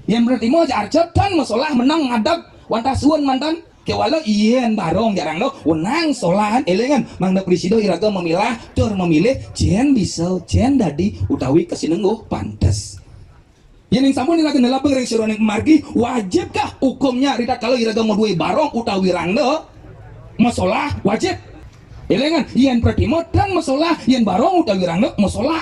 yang berarti mau arcetan masalah menang ngadap wantah suan mantan kewala ien barong jarang lo wenang solahan elengan mangda presiden iraga memilah tur memilih jen bisa jen dadi utawi kesinengguh pantes yang sampun iraga nelapeng reng sironeng margi wajibkah hukumnya rita kalau iraga mau duwe barong utawi rangda masalah wajib elengan ien pratimo dan masalah ien barong utawi rangda masalah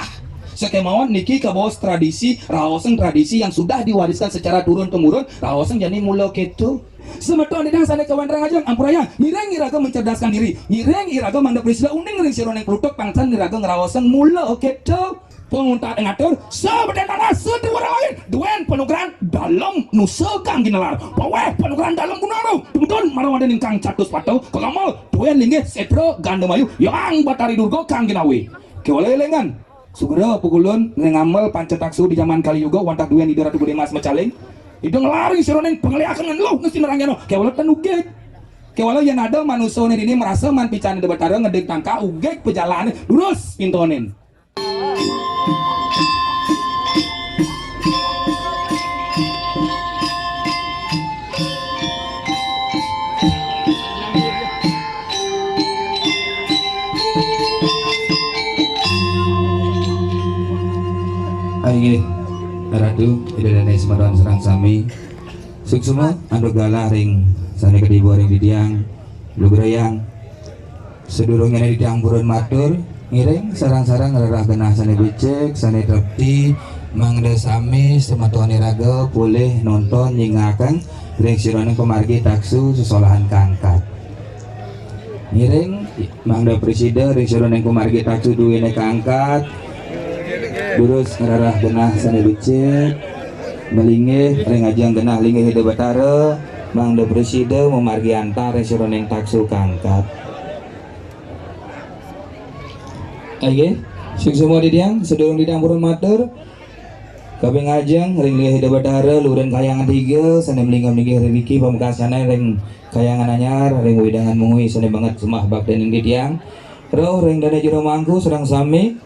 sekemauan niki kabos tradisi raosen tradisi yang sudah diwariskan secara turun temurun raosen jadi mula ketu semeton didang sana kawan rang ajang ampuraya ngireng iraga mencerdaskan diri ngireng iraga manda presida uning ring sironeng plutok pangsan iraga ngeraosen mula ketu penguntat ngatur sebedana sedu lain duen penugaran dalam nusakang ginelar paweh penugaran dalam gunung tungtun marawaden ingkang catus patau kelamal duen linggih setro gandemayu yang batari durgo kang ginawi kewalelengan segera pukulun ngamal pancetaksu di zaman kali juga wantah duen di Ratu Gede Mas Mecaling itu ngelari sironeng pengeliakan lo ngesti nerangnya no kewala tan ugek kewala yang ada manusia ini merasa man pican di batara ngedek tangka ugek pejalan lurus pintonin Ayo, Ratu, tidak ada semeron serang sami. Suksuma, ando galah ring, sana kedibu ring didiang, lugrayang. Sedurungnya di diang burun matur, ngiring sarang-sarang ngerah genah sana becek, sana terti, mangda sami, sematuan iraga, boleh nonton nyingakan, ring sironeng pemargi taksu sesolahan kangkat. Ngiring, mangda presiden, ring sironeng pemargi taksu duwene kangkat. Durus ngerarah genah sana becek melingih ring ajang genah lingih hide batara mangda presida memargi antar sironeng taksu kangkat aye sing semua didiang sedurung didang burun matur kabeh ngajeng ring lingih hide batara luren kayangan 3 sana melingam lingih riki pamekasana ring kayangan anyar ring widangan mungui sana banget semah bakten ing didiang roh ring dana jero mangku serang sami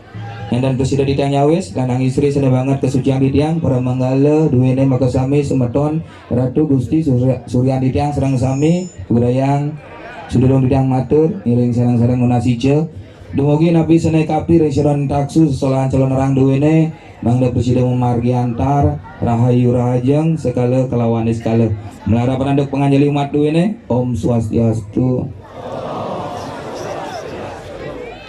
yang dan presida di tiang nyawis lanang istri sana banget kesucian di tiang para manggala duwene maka sami semeton Ratu Gusti Suryan di tiang serang sami budayang sudurung di tiang matur ngiring sarang-sarang munasice dumugi nabi sana kapti ring siron taksu sesolahan calon orang duwene mangda presida memargi antar rahayu rahajeng sekala kelawan sekala melara penanduk penganjali umat duwene Om Swastiastu.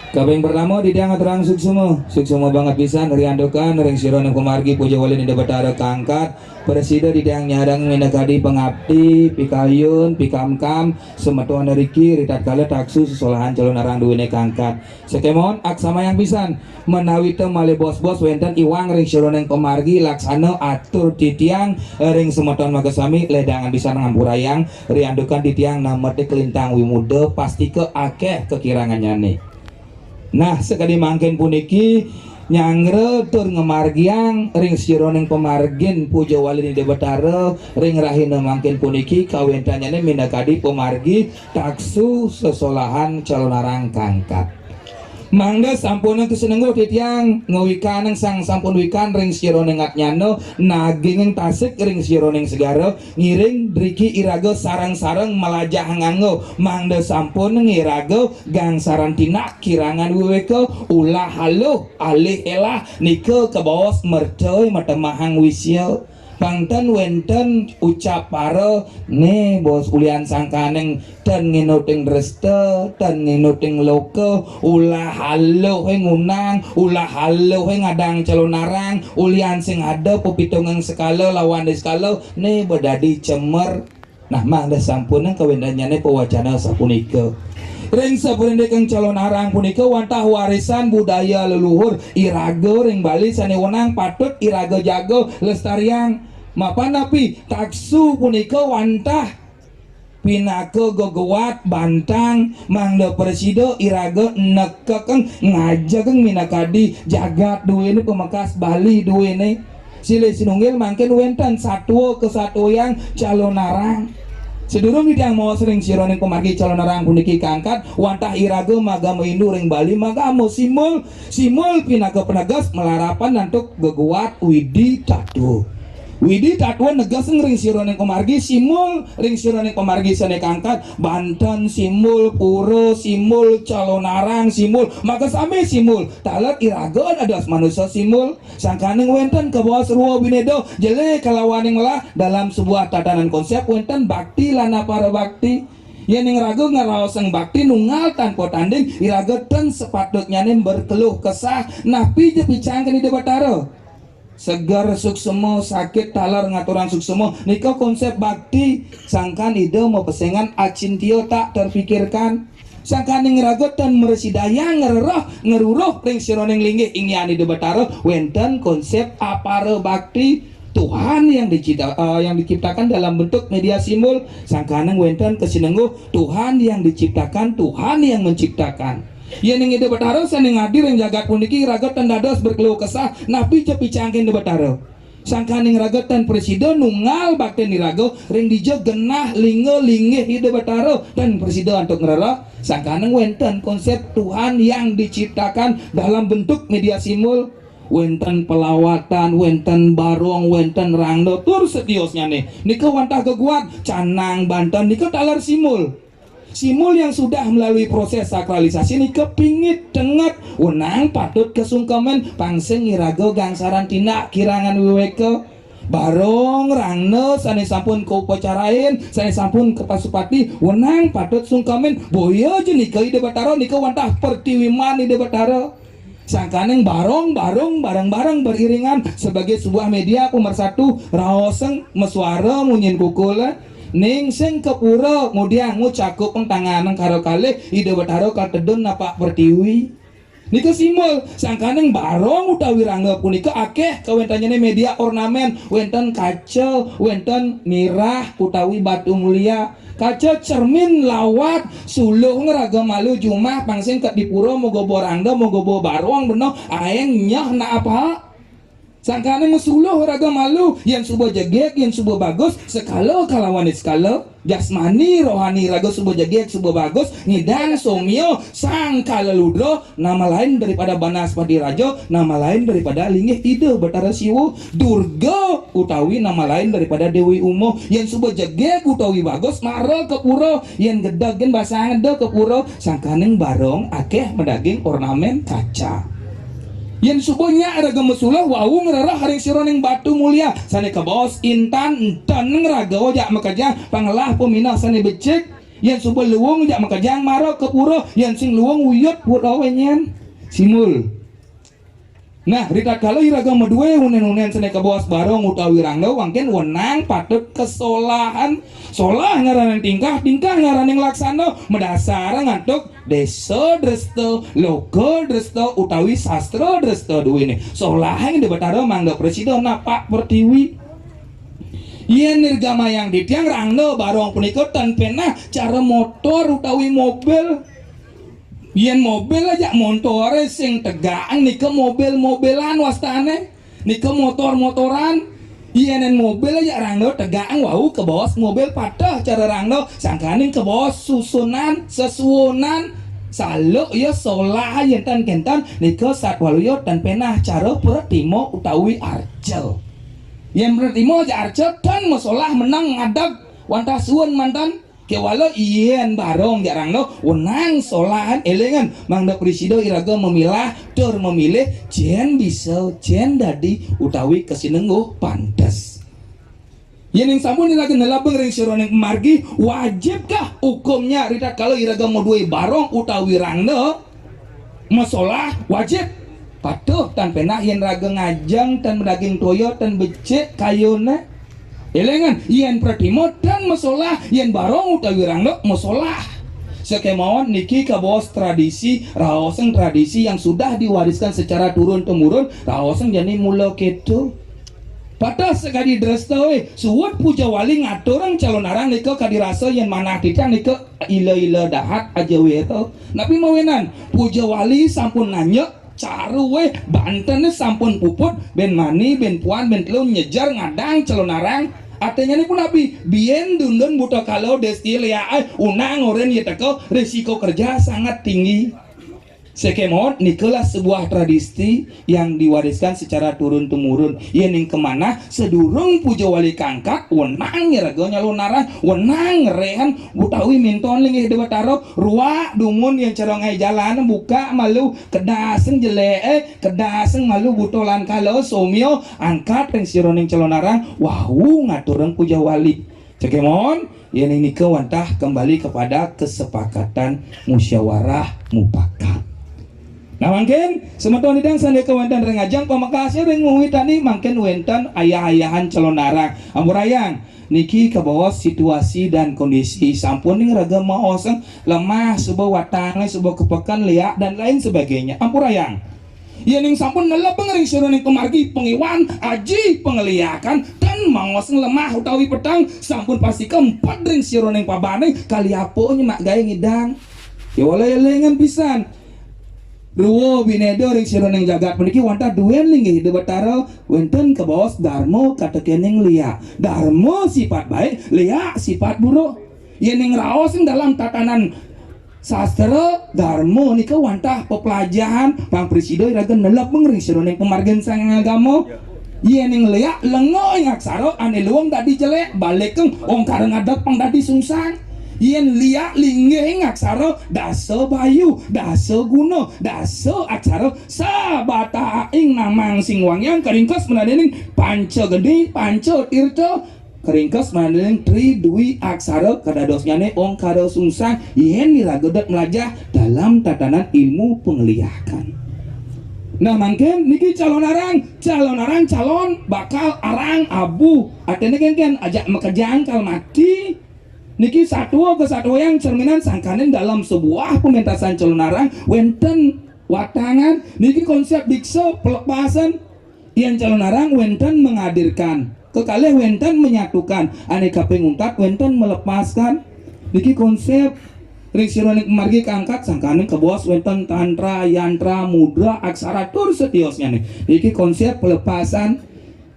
Kabeng pertama di diang aturang suksuma banget pisan dari andokan ring sironeng kumargi puja wali di batara kangkat presida di diang nyadang minakadi pengabdi pikayun pikamkam semetuan riki ritat kala taksu sesolahan calon arang duwene kangkat sekemon aksama yang pisan menawi teu male bos-bos wenten iwang ring sironeng kumargi laksana atur di tiang ring semetuan magasami ledangan pisan ngampurayang ri andokan di tiang namete kelintang wimuda pasti ke akeh kekirangannya nih. Nah sekali mangken puniki nyangre tur ngemargiang ring sironeng pemargin puja wali di Batara ring rahina mangken puniki kawentanyane minakadi pemargi taksu sesolahan calon arang kangkat mangga sampun kesenenggo titiang ngawikanang sang sampun wikan ring sironeng atnyano naging tasik ring sironeng segara ngiring driki iraga sarang-sarang melajah nganggo mangga sampun ngiraga gang sarantina kirangan weweke ulah haluh alih elah nike kebawos mercoy matemahang wisya pangten wenten ucap para ne bos ulian sangkaneng dan nginuting dreste dan nginuting loke ulah halo he ngunang ulah halo he ngadang calon narang ulian sing ada pepitungan sekala lawan sekala ne bedadi cemer nah mangda sampunan kawendanyane pewacana sapunika ring saperendekang calon arang punika wantah warisan budaya leluhur iraga ring Bali sane wenang patut iraga jaga lestarian mapan napi taksu punika wantah pinaka gogowat bantang mangda presida iraga nekekeng ngajageng minakadi jagat duwene pemekas Bali duwene silih sinunggil mangken wenten satwa kesatuyang calon arang sedurung didiang mau sering sironeng pemargi calon arang puniki kangkat wantah iraga magamo indu ring Bali magamo simul pinaka penegas melarapan nantuk gogowat widi tatu Widi tatuan negaseng ring sironing komargi simul ring sironing komargi sane kangkat Banten simul Puro simul Calonarang simul maka sami simul talat iragon adas manusia simul sangkaning wenten ke bawah seruo binedo jele kalawaning lah dalam sebuah tatanan konsep wenten bakti lana para bakti yang ragu ngaraoseng bakti nunggal tanpa tanding iragetan sepatutnya nih berkeluh kesah napi je picangkan di debataro segar suksemo sakit talar ngaturan suksemo nika konsep bakti sangkan ide mau pesengan acintio tak terpikirkan sangkan ngeragotan meresidaya ngeruruh ring sironing linggih ingiani debataro wenten konsep apare bakti Tuhan yang diciptakan dalam bentuk media simbol sangkaneng wenten kesinenggu Tuhan yang diciptakan Tuhan yang menciptakan yang ide betaro saning hadir yang jagat puniki ragotan dados berkeluh kesah napi cepi cangkin de betaro sangkaning ragotan presiden nunggal bakten dirago ring dijo genah linge ide betaro dan presiden untuk ngerara sangkaning wenten konsep Tuhan yang diciptakan dalam bentuk media simbol wenten pelawatan, wenten barong, wenten rangdo tur setiosnya nih nika wantah keguat canang Banten nika talar simul yang sudah melalui proses sakralisasi nih kepingit dengat wenang patut kesungkaman pangseng irago gangsaran tindak kirangan wiweke barong rangno sane sampun ke upacarain sane sampun ke pasupati wenang patut sungkaman boyo je nika ide bataro nika wantah pertiwiman ide bataro sangkaneng barong bareng beriringan sebagai sebuah media pemersatu raoseng mesuara munyin kukul ning sing kepura kemudian ngucakup pentanganan karo kali ide betaro katedon napak pertiwi nika simbol sangkaneng barong utawi rangga punika akeh kawentanyane media ornamen wenten kaca wenten mirah utawi batu mulia kaca cermin lawat suluh ngeraga malu jumah pangsing ket dipuro mogo borangga mogo bo barong beno aeng nyah na apa sangkane mesuluh raga malu yang subuh jegek yang subuh bagus sekalo kalawan sekalo jasmani rohani raga subuh jegek subuh bagus ngidang somio sang kaleludro nama lain daripada Banaspati Rajo nama lain daripada linggih ide Batara Siwu Durga utawi nama lain daripada Dewi Umo yang subuh jegek utawi bagus maro kepuro yang gedagen basang ngede kepuro sangkaneng barong akeh mendaging ornamen kaca yang subuhnya ada gemesulah wau ngerarah hari sironing batu mulia sane ke bos intan entan ngeraga wajak makajang pangelah peminah sane becek yang subuh luwung jak makajang maro ke puro yang sing luwung wuyut puro wenyen simul nah rita kalau iraga medue unen sane ke bos barong utawi rangga wangken wenang patut kesolahan solah ngaraning tingkah ngaraning laksana mendasar ngantuk desa dresto logo dresto utawi sastra dresto duwe ne solahan di betaro mangga presiden napak pertiwi yen nirgama yang ditiang rangno barong punika tan pena cara motor utawi mobil yen mobil aja montore sing tegaan nika mobil-mobilan wastane nika motor-motoran yen mobil aja rangno tegaan wau ke bawah mobil patah cara rangno sangkaning ke bawah susunan sesuonan saluk ya solah yen tan kentan nika satwaluyo dan penah cara pertimo utawi arcel yen pertimo aja arcel tan masalah menang ngadeg wantah suwun mantan kewalo ien barong jarang no wenang solahan elengan mangda presiden iraga memilah tur memilih jen bisa jen dadi utawi kesinengguh pantes yen yang sampun iraga nelabeng ring sironing margi wajibkah hukumnya rita kalau iraga mau duwe barong utawi rangno masalah wajib patuh tan penah yen raga ngajang tan daging toyo tan becek kayuna elengan yen pratimo dan masalah yen barong utawi rangno masalah sekemauan niki kabos tradisi raoseng tradisi yang sudah diwariskan secara turun temurun raoseng jani mula ketu patah sekali drestowe suwut puja wali ngaturang calon arang nika kadirasa yen manah titang nika ila dahat aja wero napi mawenan puja wali sampun nanyek caruwe Banten sampun puput ben mani ben puan ben telu nyejar ngadang calon arang artinya ini pun api bien dundun buta kalau destil ya unang oren ya teko risiko kerja sangat tinggi Sekemon nikelah sebuah tradisi yang diwariskan secara turun-temurun. Yening kemana sedurung puja wali kangkat wenang nyeraga nyalunara wenang rehan butawi minton linggih dewataro ruak dumun yang cerongai jalan buka malu kedaseng jelek kedaseng malu butolan kalau somio angkat ring sironing calonara wahu ngatureng puja wali. Sekemon yening nike wantah kembali kepada kesepakatan musyawarah mufakat. Nah mungkin semeton idang sandi kewentan rengajang pamakasnya reng tani mungkin wenten ayah-ayahan calonarang amurayang niki ke bawah situasi dan kondisi sampun ning raga maoseng lemah sebuah watangnya sebuah kepekan liak dan lain sebagainya ampurayang ya ning sampun nelebeng ring suruh ning kemargi pengiwan aji pengeliakan dan mangoseng lemah utawi petang sampun pasti keempat ring suruh ning pabane kali apa mak gaya ngidang ya walai lengan pisan Ruwo binedo ring sironeng jagat puniki wanta duen linggih de batara wenten ke bos darmo katekening lia darmo sifat baik lia sifat buruk yening raos dalam tatanan sastra darmo nika wanta pepelajaran pang presido iraga nelebeng ring sironeng pemargen sang agama yening lia lengo ing aksara ane luwung dadi jelek balekeng wong kareng adat pang dadi sungsang yen liak linggih aksara dasa bayu dasa guna dasa aksara sabata ing namang sing wangyan keringkes menadening panca gede panca tirta keringkes menadening tri dwi aksara kadadosnya ne ong karo sungsang yen niragodet melajah dalam tatanan ilmu pengeliakan. Nah mungkin niki calon calon bakal arang abu atene kan ajak mekejang kal mati niki satu kesatu yang cerminan sangkanin dalam sebuah pementasan calonarang wenten watangan niki konsep dikso pelepasan yang calonarang wenten menghadirkan kekalih wenten menyatukan aneka penguntat wenten melepaskan niki konsep ring margi kangkat sangkanin ke bos wenten tantra yantra mudra aksara tur setiosnya nih niki konsep pelepasan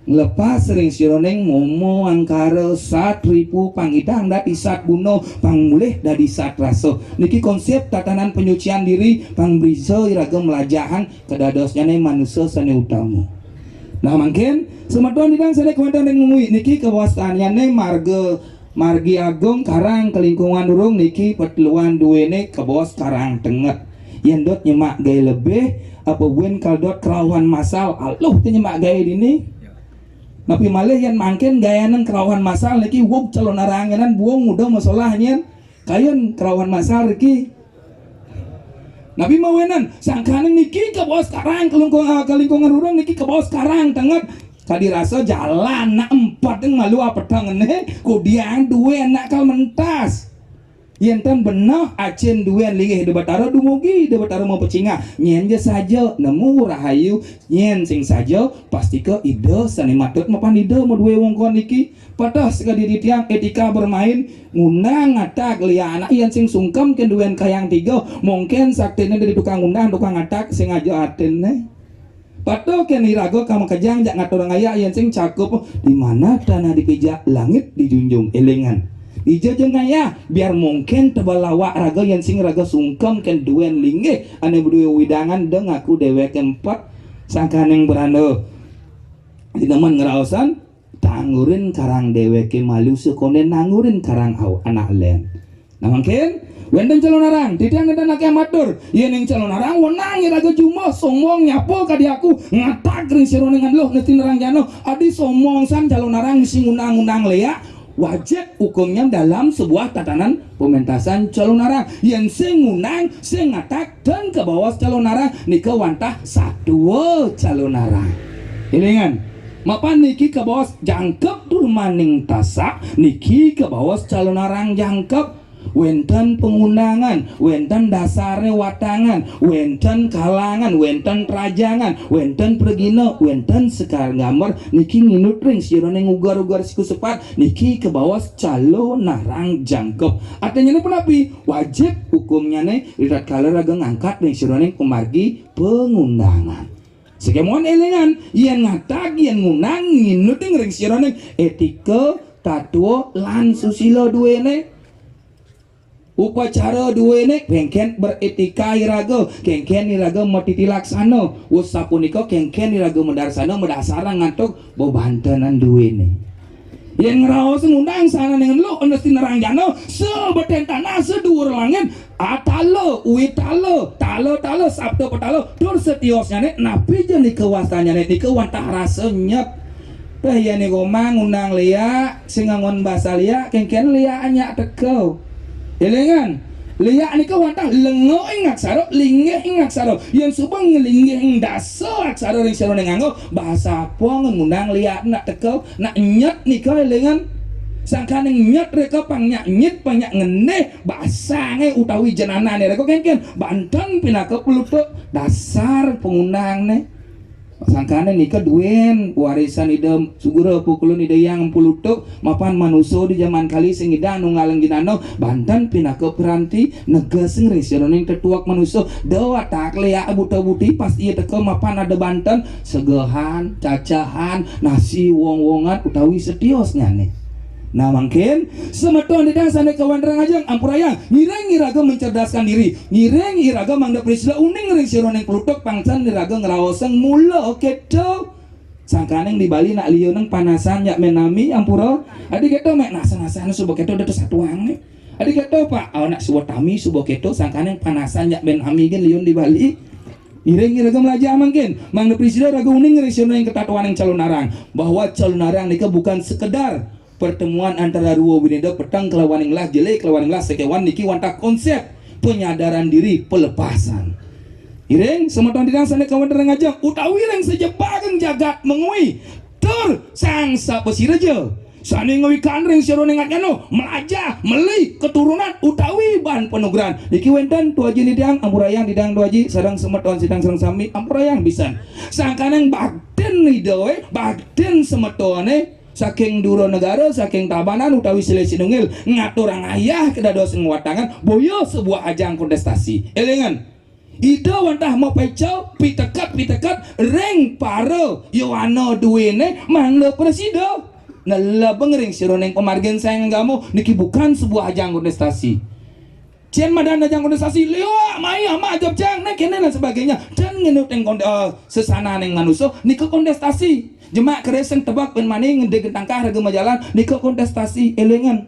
lepas sering sironeng momo angkara satripu pangidang dadi sat buno pangmulih dadi sat raso niki konsep tatanan penyucian diri pangbriso iraga melajahan kedadosnya ne manusia sane utama. Nah mungkin semeton didang sane kewentan yang ngumui niki kewastaannya ne margi agung karang kelingkungan urung niki petluan duwene ke bos karang tenget yendot nyemak gaya lebih apa wen kaldot kerawan masal aluh nyemak gaya ini tapi malah yang mangken gayanan kerawan masal lagi wong calon aranganan buang muda masalahnya kayan kerawan masal lagi nabi mawenan sangkaning niki ke bawah sekarang kelingkungan urang niki ke bawah sekarang tengah kadirasa jalan na empat yang malu apa tangan kudiang dua anak kal mentas yenten benah acen duen linggih de batara dumugi de batara mau pecinga nyen je saja nemu rahayu nyen sing saja pasti ke ide sani matut mapan ide mau dua wong kon niki patah sekali di tiang etika bermain ngundang ngatak lia anak yen sing sungkem ken duen kayang tiga mungkin saktene dari tukang undang tukang ngatak sing aja atene patah ken irago kamu kejang jak ngatur ngaya yen sing cakup di mana tanah dipijak langit dijunjung elengan ijajeng kaya biar mungkin tebalawa raga yang sing raga sungkem ken duen linggih ane berdua widangan deng aku dewek empat sangkaneng beranda di teman ngeraosan tangurin karang dewek malu sekonen nangurin karang au anak len nah mungkin wenten calon arang tidak ngeten nak amatur yen ing calon arang wenang raga jumo somong nyapo kadi aku ngatak ring sironengan loh neti nerang jano adi somong san calon arang sing undang-undang lea wajib hukumnya dalam sebuah tatanan pementasan calon arang yang sing ngunang sing ngatak dan ke bawah calon arang nika wantah satu calon arang ilingan mapan niki ke bawah jangkep durmaning tasak niki ke bawah calon arang jangkep wenten pengundangan wenten dasarnya watangan wenten kalangan wenten rajangan wenten pergina wenten sekar gambar niki nginut ring sironeng ugar-ugar siku sepat niki ke bawah calon narang jangkep artinya ini penapi wajib hukumnya nih lihat kalau raga ngangkat ring sironeng pemargi pengundangan sekemuan elengan yang ngatak yang ngunang nginut ring sironeng etika tatuo lan susilo duene upacara duwene kengken beretika iraga kengken iraga matiti laksana wus sapunika kengken iraga mendarsana medasara ngantuk bebantenan duwene yang ngeraos ngundang sana dengan lo mesti nerang jano sebeten tanah sedur langit atalo uitalo talo sabtu petalo dur setiosnya nek napi je ni kewasanya nek ni kewantah rasa nyep teh ya ni gomang ngundang lia singangon bahasa lia kengken lia anyak tekau elengan lia ni kewantah lengo ingak saro linggeh ingak saro yang subang ngelinggeh ing daso aksara ring saro nganggo bahasa apa ngundang lia nak tekau nak nyet ni kau elengan sangka neng nyet reka pangnya nyet pangnya ngeneh bahasa nge utawi jenana nih reka kengken Banten pinaka pelutuk dasar pengundang nih sangkane nika duwen warisan idem sugura pukulun ide yang pulutuk mapan manuso di zaman kali sing idang nu ngalengginano Banten pinaka piranti negeseng resioning tetuak manuso dewa tak lea buta buti pas ieu teka mapan ada Banten segehan cacahan nasi wong-wongan utawi setiosnya nih. Nah mungkin semeton di sana kawan terang aja ampuraya ngireng iraga mencerdaskan diri ngireng iraga mangda presida uning ring sironeng plutok pangsan iraga ngerawoseng mula oke do sangkaneng di Bali nak lieu nang panasan yak menami ampura adi keto mek nasa-nasana subo keto detes satuang adi keto pak nak subo tami subo keto sangkaneng panasan yak menami gen liun di Bali ireng iraga melaja mungkin mangda presida raga uning ring sironeng ketatuan yang calon narang bahwa calon narang nika bukan sekedar pertemuan antara dua winida petang kelawan inglah jelek kelawan inglah sekewan niki wantah konsep penyadaran diri pelepasan ireng semeton di sana kawan dereng aja utawi reng sejebakan jagat mengui tur sangsa pesiraja sani ngawikan reng sironeng atnyano melaja meli keturunan utawi bahan penugeran niki wenten tuaji nidang ampurayang didang tuaji sareng semeton sidang sareng sami ampurayang bisan sangkaneng bagden nidoe bagden semetone saking duro negara saking tabanan utawi silih sinungil ngatur ayah kedados ngwatangan boyo sebuah ajang kontestasi elengan ida wantah mau pecau pitekat reng paro yoano duwene mangle presida nala bengering sironeng pemargen sayang kamu niki bukan sebuah ajang kontestasi cien madan ajang kontestasi leo maya majab jang nek kene dan sebagainya dan ngenut eng sesana neng manusia niki kontestasi Jemak kereseng tebak ben maning ngede tangkah harga majalan nika kontestasi elengan.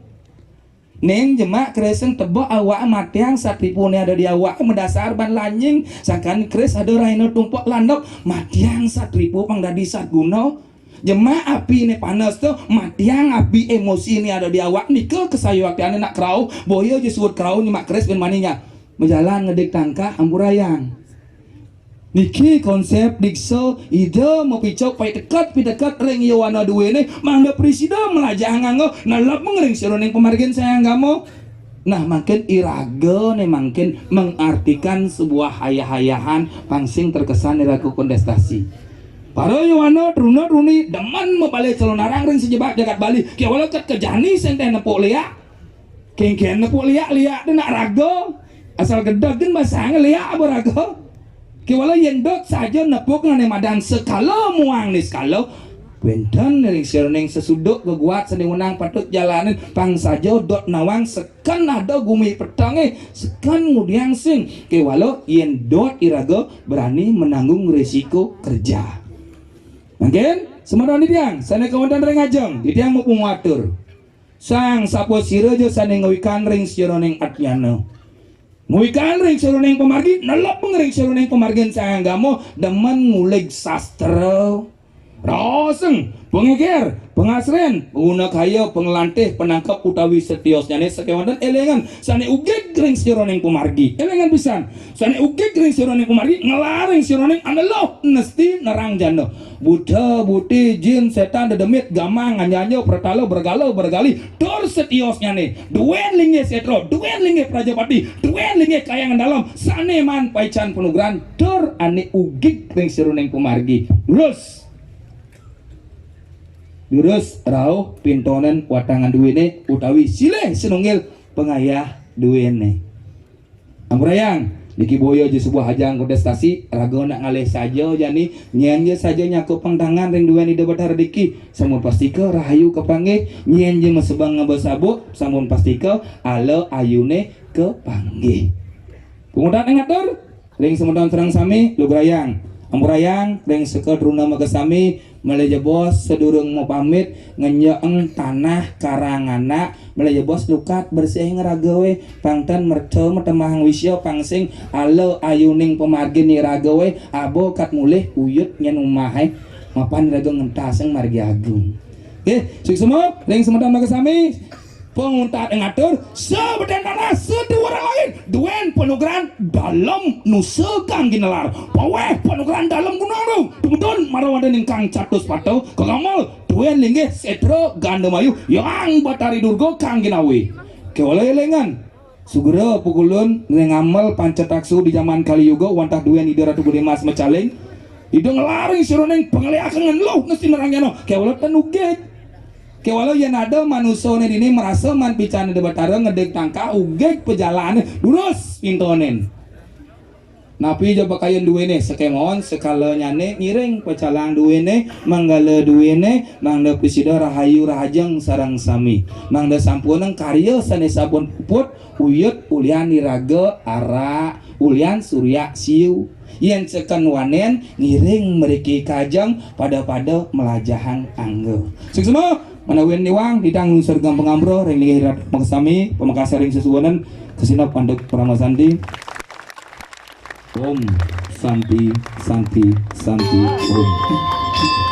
Neng jemak kereseng tebak awak matiang satripune ada di awak mendasar ban lanjing sangkan kres ada raino tumpuk landok matiang satripu pang dadi satguna. Jemak api ini panas tuh matiang api emosi ini ada di awak nika kesayuaktiane nak kerau boyo disebut kerau nyemak kres ben maninya majalan ngedek tangkah amburayang. Niki konsep dikso ide mau picok pai dekat reng yowana duwene mangga presida melajah nganggo nalap mengering sironeng pemargen sayang kamu nah makin iraga nih makin mengartikan sebuah hayah-hayahan pangsing terkesan iraga kontestasi para yowana truna truni deman mebalik calon narang reng sejebak jagat Bali kia walau kejani senten nepuk liak kengken nepuk liak nak raga asal gedagen basang liak beraga kiwala yendot saja nepuk ngane madan sekala muang ni sekala wenten ring sironeng sesuduk geguat seni wenang patut jalanin pang saja dot nawang sekan ada gumi petange sekan ngudiang sing kiwala yendot iraga berani menanggung risiko kerja mungkin semadon di tiang sana kawan ring ajeng di tiang mau penguatur sang sapo sirejo sana ngawikan ring sironeng atnyano nguikan ring sironeng pemargi nalap pengering sironeng pemargin sayang gamo demen ngulig sastra roseng pengeker pengasren pengguna kaya pengelantih penangkap utawi setiosnya nih sekewan elengan sane ugek ring sironeng pemargi elengan pisan sane ugek ring sironeng pemargi ngelaring sironeng anelo nesti nerang jano buta buti jin setan dedemit gamang nganyanyo pertalo bergalau bergali dor setiosnya nih duen linge setro duen linge prajapati duen linge kayangan dalam sane man paican penugeran dor ane ugek ring sironeng pemargi Lurus rauh pintonen watangan duwene utawi sileh senungil pengayah duwene. Ampurayang Niki boyo je sebuah hajang kontestasi rago nak ngalih saja jani nyen je saja nyakup pangtangan ring dua ni debat diki samun pastike rahayu kepanggih nyen je mesebang ngebesabuk samun pastike ala ayune kepanggih pengutan ngatur ring semutan serang sami lugrayang amurayang ring seket runa makasami Meleja bos sedurung mau pamit ngenyeeng tanah karangana Meleja bos lukat bersih ngeragawe pangtan merco metemahang wisyo pangsing alo ayuning pemargi ni ragawe abo kat mulih uyut nyen umahai mapan raga ngentaseng margi agung suk semua ring semutan makasami penguntat ngatur sebeden tanah sedua orang lain duen penugaran dalam nusa kang ginelar paweh penugaran dalam gunung nu tungdon marawadan ingkang catus patau kegamal duen linggih setro gandemayu yang batari durgo kang ginawi kewala elengan sugera pukulun ngamal pancetaksu di zaman kali yuga wantah duen ide ratu gede mas mecaling ide ngelari sironeng pengeliakan lo ngesti nerangyano kewala tenuget Kewalau yang ada manusia ini merasa man pican de batara ngedek tangka ugek pejalan lurus pintonen. Napi coba kayen duwene sekemon sekala nyane ngiring pecalang duwene manggala duwene mangda presida rahayu rahajeng sarang sami. Mangda sampuneng karya sanesa pun puput uyut ulian niraga ara ulian surya siu. Yen seken wanen ngiring meriki kajang pada melajahan angge. Suksema manawin niwang didang sergam pengambro ring lihirat maksami pemakasar ring sesuanan kesinap panduk pramasandi Om Santi Santi Santi Om